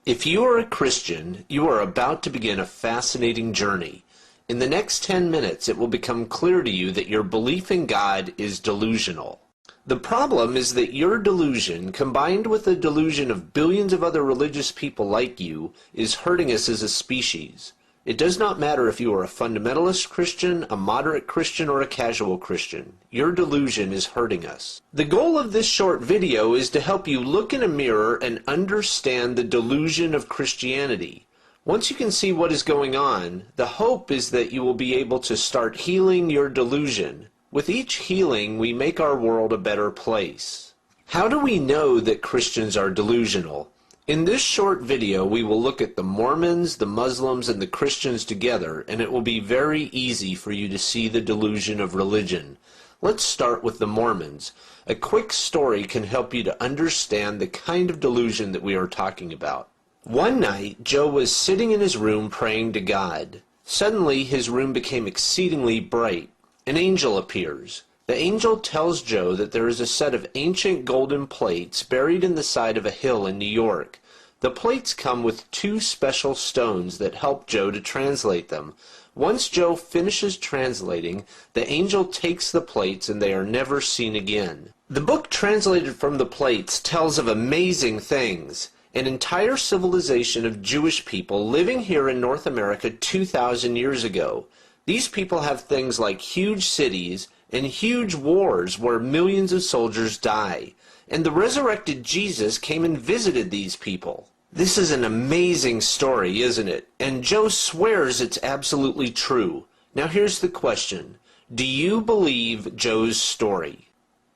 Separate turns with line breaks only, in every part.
If you are a Christian, you are about to begin a fascinating journey. In the next 10 minutes, it will become clear to you that your belief in God is delusional. The problem is that your delusion, combined with the delusion of billions of other religious people like you, is hurting us as a species. It does not matter if you are a fundamentalist Christian, a moderate Christian, or a casual Christian. Your delusion is hurting us. The goal of this short video is to help you look in a mirror and understand the delusion of Christianity. Once you can see what is going on, the hope is that you will be able to start healing your delusion. With each healing, we make our world a better place. How do we know that Christians are delusional? In this short video, we will look at the Mormons, the Muslims, and the Christians together, and it will be very easy for you to see the delusion of religion. Let's start with the Mormons. A quick story can help you to understand the kind of delusion that we are talking about. One night, Joe was sitting in his room praying to God. Suddenly, his room became exceedingly bright. An angel appears. The angel tells Joe that there is a set of ancient golden plates buried in the side of a hill in New York. The plates come with two special stones that help Joe to translate them. Once Joe finishes translating, the angel takes the plates and they are never seen again. The book translated from the plates tells of amazing things. An entire civilization of Jewish people living here in North America 2,000 years ago. These people have things like huge cities and huge wars where millions of soldiers die. And the resurrected Jesus came and visited these people. This is an amazing story, isn't it? And Joe swears it's absolutely true. Now here's the question. Do you believe Joe's story?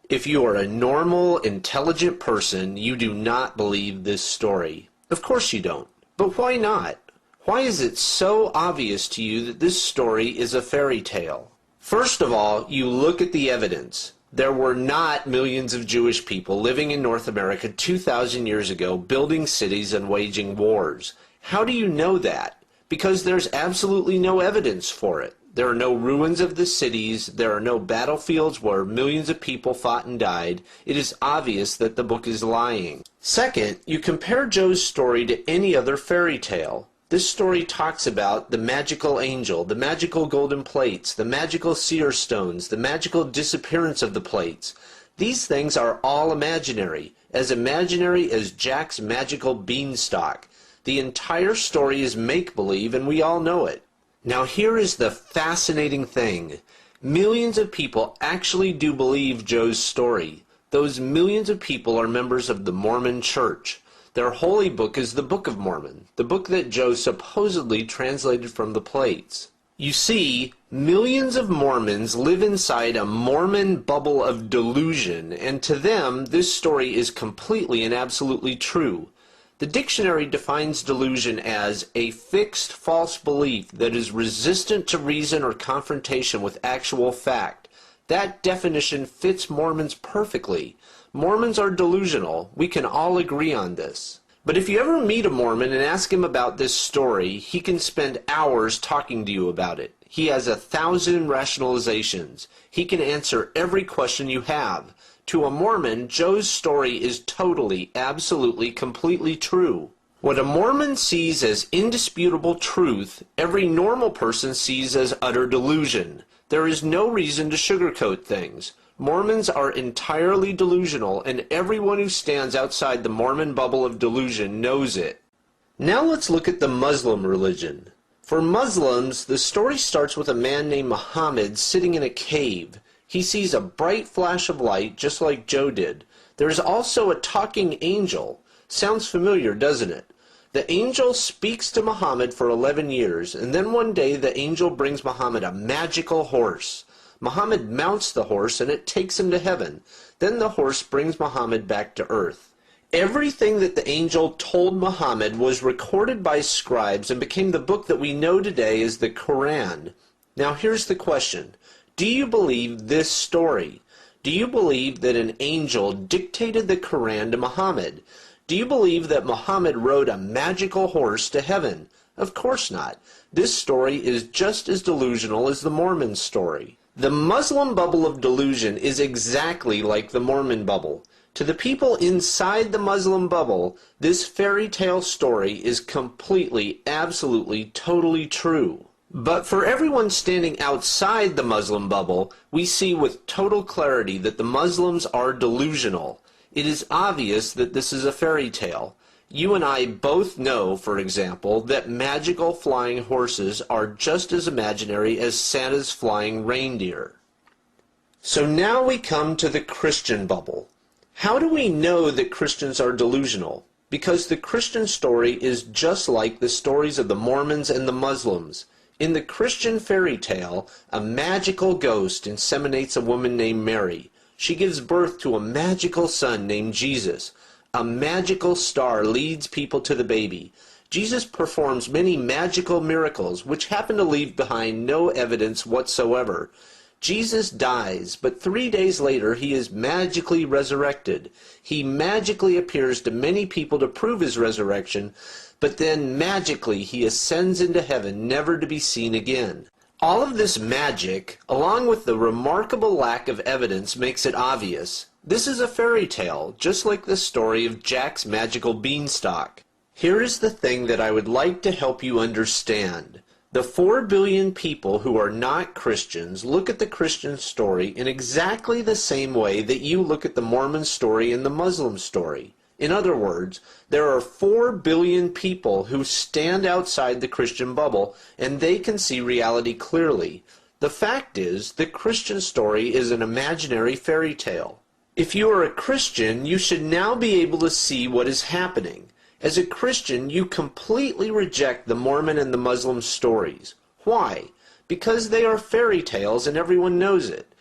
If you are a normal, intelligent person, you do not believe this story. Of course you don't. But why not? Why is it so obvious to you that this story is a fairy tale? First of all, you look at the evidence. There were not millions of Jewish people living in North America 2,000 years ago building cities and waging wars. How do you know that? Because there's absolutely no evidence for it. There are no ruins of the cities. There are no battlefields where millions of people fought and died. It is obvious that the book is lying. Second, you compare Joe's story to any other fairy tale. This story talks about the magical angel, the magical golden plates, the magical seer stones, the magical disappearance of the plates. These things are all imaginary as Jack's magical beanstalk. The entire story is make-believe and we all know it. Now here is the fascinating thing. Millions of people actually do believe Joe's story. Those millions of people are members of the Mormon Church. Their holy book is the Book of Mormon, the book that Joe supposedly translated from the plates. You see, millions of Mormons live inside a Mormon bubble of delusion, and to them, this story is completely and absolutely true. The dictionary defines delusion as a fixed false belief that is resistant to reason or confrontation with actual fact. That definition fits Mormons perfectly. Mormons are delusional. We can all agree on this. But if you ever meet a Mormon and ask him about this story, he can spend hours talking to you about it. He has 1,000 rationalizations. He can answer every question you have. To a Mormon, Joe's story is totally, absolutely, completely true. What a Mormon sees as indisputable truth, every normal person sees as utter delusion. There is no reason to sugarcoat things. Mormons are entirely delusional, and everyone who stands outside the Mormon bubble of delusion knows it. Now let's look at the Muslim religion. For Muslims, the story starts with a man named Muhammad sitting in a cave. He sees a bright flash of light, just like Joe did. There's also a talking angel. Sounds familiar, doesn't it? The angel speaks to Muhammad for 11 years, and then one day the angel brings Muhammad a magical horse. Muhammad mounts the horse and it takes him to heaven. Then the horse brings Muhammad back to earth. Everything that the angel told Muhammad was recorded by scribes and became the book that we know today as the Quran. Now here's the question. Do you believe this story? Do you believe that an angel dictated the Quran to Muhammad? Do you believe that Muhammad rode a magical horse to heaven? Of course not. This story is just as delusional as the Mormon story. The Muslim bubble of delusion is exactly like the Mormon bubble. To the people inside the Muslim bubble, this fairy tale story is completely, absolutely, totally true. But for everyone standing outside the Muslim bubble, we see with total clarity that the Muslims are delusional. It is obvious that this is a fairy tale. You and I both know, for example, that magical flying horses are just as imaginary as Santa's flying reindeer. So now we come to the Christian bubble. How do we know that Christians are delusional? Because the Christian story is just like the stories of the Mormons and the Muslims. In the Christian fairy tale, a magical ghost inseminates a woman named Mary. She gives birth to a magical son named Jesus. A magical star leads people to the baby. Jesus performs many magical miracles, which happen to leave behind no evidence whatsoever. Jesus dies, but 3 days later he is magically resurrected. He magically appears to many people to prove his resurrection, but then magically he ascends into heaven, never to be seen again. All of this magic, along with the remarkable lack of evidence, makes it obvious. This is a fairy tale, just like the story of Jack's magical beanstalk. Here is the thing that I would like to help you understand. The 4 billion people who are not Christians look at the Christian story in exactly the same way that you look at the Mormon story and the Muslim story. In other words, there are 4 billion people who stand outside the Christian bubble, and they can see reality clearly. The fact is, the Christian story is an imaginary fairy tale. If you are a Christian, you should now be able to see what is happening. As a Christian, you completely reject the Mormon and the Muslim stories. Why? Because they are fairy tales and everyone knows it.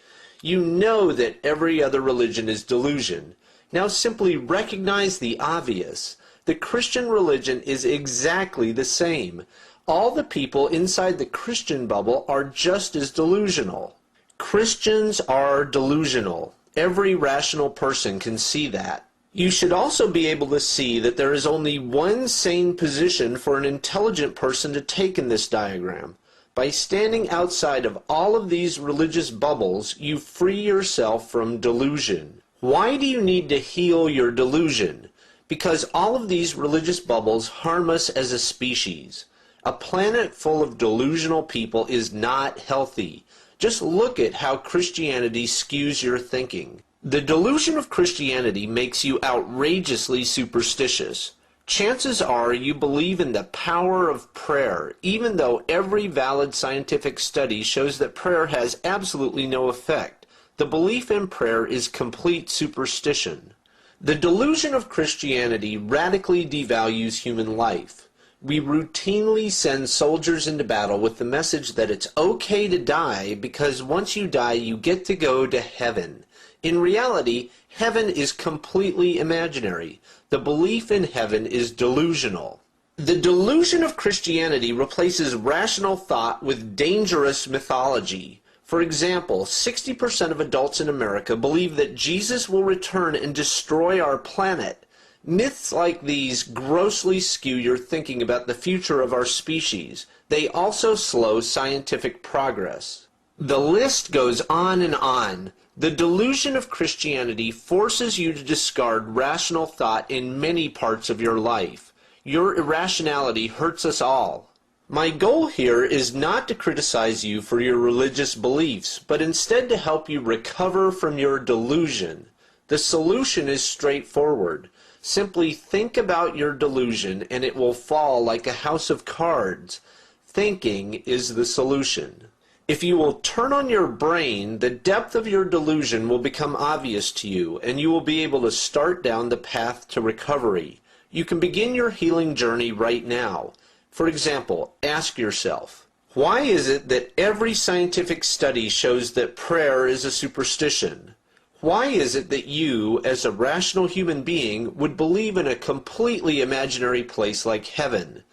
You know that every other religion is delusion. Now simply recognize the obvious. The Christian religion is exactly the same. All the people inside the Christian bubble are just as delusional. Christians are delusional. Every rational person can see that. You should also be able to see that there is only one sane position for an intelligent person to take in this diagram. By standing outside of all of these religious bubbles, you free yourself from delusion. Why do you need to heal your delusion? Because all of these religious bubbles harm us as a species. A planet full of delusional people is not healthy. Just look at how Christianity skews your thinking. The delusion of Christianity makes you outrageously superstitious. Chances are you believe in the power of prayer, even though every valid scientific study shows that prayer has absolutely no effect. The belief in prayer is complete superstition. The delusion of Christianity radically devalues human life. We routinely send soldiers into battle with the message that it's okay to die because once you die you get to go to heaven. In reality, heaven is completely imaginary. The belief in heaven is delusional. The delusion of Christianity replaces rational thought with dangerous mythology. For example, 60% of adults in America believe that Jesus will return and destroy our planet. Myths like these grossly skew your thinking about the future of our species. They also slow scientific progress. The list goes on and on. The delusion of Christianity forces you to discard rational thought in many parts of your life. Your irrationality hurts us all. My goal here is not to criticize you for your religious beliefs, but instead to help you recover from your delusion. The solution is straightforward. Simply think about your delusion and it will fall like a house of cards. Thinking is the solution. If you will turn on your brain, the depth of your delusion will become obvious to you, and you will be able to start down the path to recovery. You can begin your healing journey right now. For example, ask yourself, why is it that every scientific study shows that prayer is a superstition? Why is it that you, as a rational human being, would believe in a completely imaginary place like heaven?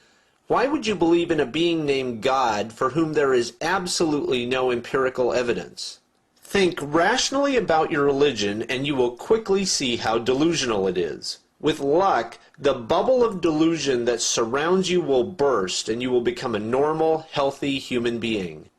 Why would you believe in a being named God for whom there is absolutely no empirical evidence? Think rationally about your religion and you will quickly see how delusional it is. With luck, the bubble of delusion that surrounds you will burst and you will become a normal, healthy human being.